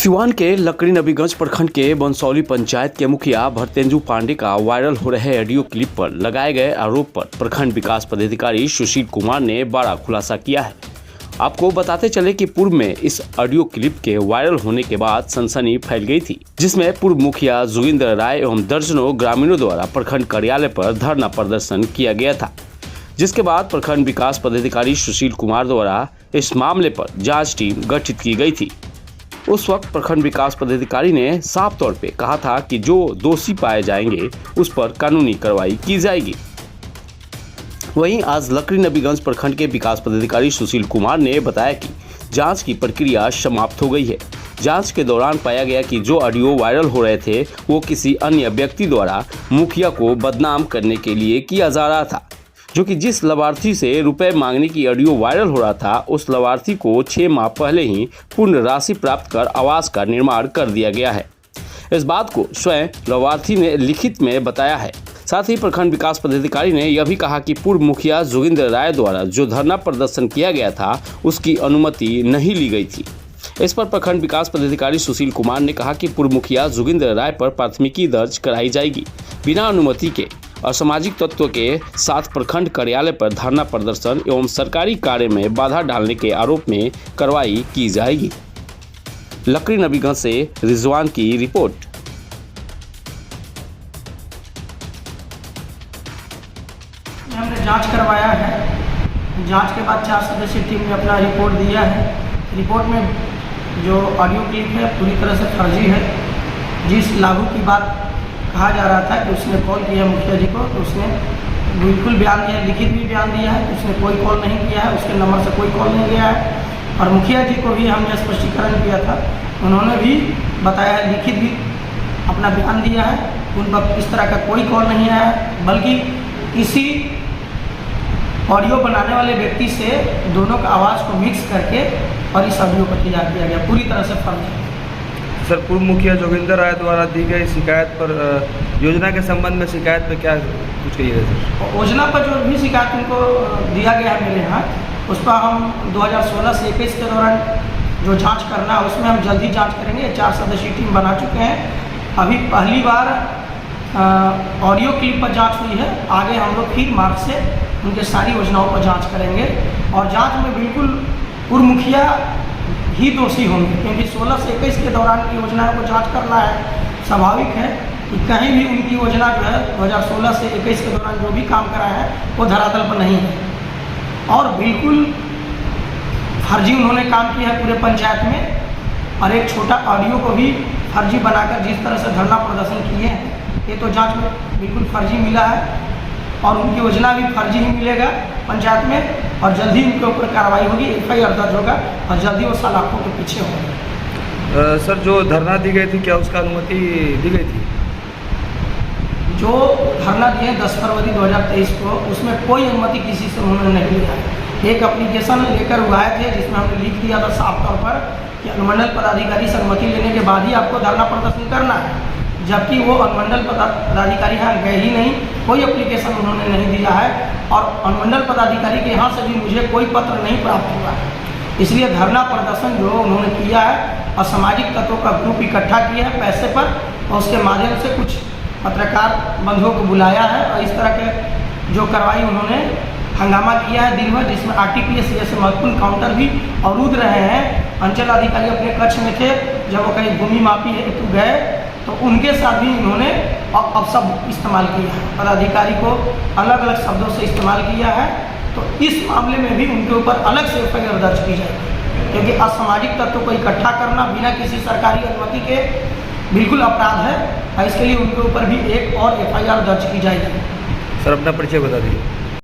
सिवान के लकड़ी नबीगंज प्रखंड के बंसौली पंचायत के मुखिया भरतेंदु पांडे का वायरल हो रहे ऑडियो क्लिप पर लगाए गए आरोप पर प्रखंड विकास पदाधिकारी सुशील कुमार ने बड़ा खुलासा किया है। आपको बताते चले कि पूर्व में इस ऑडियो क्लिप के वायरल होने के बाद सनसनी फैल गई थी, जिसमें पूर्व मुखिया जोगिंदर राय एवं दर्जनों ग्रामीणों द्वारा प्रखंड कार्यालय पर धरना प्रदर्शन किया गया था, जिसके बाद प्रखंड विकास पदाधिकारी सुशील कुमार द्वारा इस मामले पर जांच टीम गठित की गई थी। उस वक्त प्रखंड विकास पदाधिकारी ने साफ तौर पे कहा था कि जो दोषी पाए जाएंगे उस पर कानूनी कार्रवाई की जाएगी। वहीं आज लकड़ी नबीगंज प्रखंड के विकास पदाधिकारी सुशील कुमार ने बताया कि जांच की प्रक्रिया समाप्त हो गई है। जांच के दौरान पाया गया कि जो ऑडियो वायरल हो रहे थे वो किसी अन्य व्यक्ति द्वारा मुखिया को बदनाम करने के लिए किया जा रहा था, जो कि जिस लाभार्थी से रुपए मांगने की ऑडियो वायरल हो रहा था उस लाभार्थी को 6 माह पहले ही पूर्ण राशि प्राप्त कर आवास का निर्माण कर दिया गया है। इस बात को स्वयं लाभार्थी ने लिखित में बताया है। साथ ही प्रखंड विकास पदाधिकारी ने यह भी कहा कि पूर्व मुखिया जोगिंदर राय द्वारा जो धरना प्रदर्शन किया गया था उसकी अनुमति नहीं ली गई थी। इस पर प्रखंड विकास पदाधिकारी सुशील कुमार ने कहा कि पूर्व मुखिया जोगिंदर राय पर प्राथमिकी दर्ज कराई जाएगी। बिना अनुमति के असामाजिक तत्व के साथ प्रखंड कार्यालय पर धरना प्रदर्शन एवं सरकारी कार्य में बाधा डालने के आरोप में कार्रवाई की जाएगी। लकड़ी नबीगंज से रिजवान की रिपोर्ट। हमने जांच करवाया है। जांच के बाद 4 सदस्यीय टीम ने अपना रिपोर्ट दिया है। रिपोर्ट में जो ऑडियो क्लिप है पूरी तरह से फर्जी है। जिस लागू की बात कहा जा रहा था कि उसने कॉल किया मुखिया जी को, तो उसने बिल्कुल बयान दिया, लिखित भी बयान दिया है। उसने कोई कॉल नहीं किया है, उसके नंबर से कोई कॉल नहीं गया है। और मुखिया जी को भी हमने स्पष्टीकरण किया था, उन्होंने भी बताया, लिखित भी अपना बयान दिया है। उन पर इस तरह का कोई कॉल नहीं आया, बल्कि किसी ऑडियो बनाने वाले व्यक्ति से दोनों का आवाज़ को मिक्स करके और इस ऑडियो को तैयार किया गया, पूरी तरह से फर्जी। सर, पूर्व मुखिया जोगिंदर राय द्वारा दी गई शिकायत पर योजना के संबंध में शिकायत पर क्या कुछ कहिए सर? योजना पर जो भी शिकायत उनको दिया गया है मेरे यहाँ, उस पर हम 2016 से 21 के दौरान जो जांच करना है उसमें हम जल्दी जांच करेंगे। 4 सदस्यीय टीम बना चुके हैं। अभी पहली बार ऑडियो क्लिप पर जांच हुई है। आगे हम लोग फिर मार्च से उनके सारी योजनाओं पर जाँच करेंगे और जाँच में बिल्कुल पूर्व मुखिया ही दोषी होंगे, क्योंकि 16 से 21 के दौरान की योजनाओं को जांच करना है। स्वाभाविक है कि कहीं भी उनकी योजना जो है 2016 से 21 के दौरान जो भी काम करा है वो धरातल पर नहीं है और बिल्कुल फर्जी उन्होंने काम किया है पूरे पंचायत में। और एक छोटा ऑडियो को भी फर्जी बनाकर जिस तरह से धरना प्रदर्शन किए हैं, ये तो जाँच में बिल्कुल फर्जी मिला है और उनकी योजना भी फर्जी ही मिलेगा पंचायत में। और जल्दी उनके ऊपर कार्रवाई होगी, FIR दर्ज होगा और जल्दी वो सलाखों के पीछे होंगे। सर, जो धरना दी गई थी क्या उसका अनुमति दी गई थी? जो धरना दिए 10 फरवरी 2023 को, उसमें कोई अनुमति किसी से उन्होंने नहीं लिया है। एक एप्लीकेशन लेकर उगाए थे जिसमें हमने लिख दिया था साफ तौर पर कि अनुमंडल पदाधिकारी से अनुमति लेने के बाद ही आपको धरना प्रदर्शन करना है, जबकि वो अनुमंडल पदाधिकारी यहाँ गए ही नहीं, कोई एप्लीकेशन उन्होंने नहीं दिया है और अनुमंडल पदाधिकारी के यहाँ से भी मुझे कोई पत्र नहीं प्राप्त हुआ है। इसलिए धरना प्रदर्शन जो उन्होंने किया है और सामाजिक तत्वों का ग्रुप इकट्ठा किया है पैसे पर और उसके माध्यम से कुछ पत्रकार बंधुओं को बुलाया है और इस तरह के जो कार्रवाई उन्होंने हंगामा किया है दिन भर, जिसमें RTPS जैसे महत्वपूर्ण काउंटर भी अवरुद्ध रहे हैं। अंचल अधिकारी अपने कक्ष में थे, जब वो कहीं भूमि मापी हेतु गए तो उनके साथ भी उन्होंने अपशब्द इस्तेमाल किया है, पदाधिकारी को अलग अलग शब्दों से इस्तेमाल किया है। तो इस मामले में भी उनके ऊपर अलग से FIR दर्ज की जाएगी, क्योंकि असामाजिक तत्वों को इकट्ठा करना बिना किसी सरकारी अनुमति के बिल्कुल अपराध है और इसके लिए उनके ऊपर भी एक और FIR दर्ज की जाएगी। सर, अपना परिचय बता दीजिए।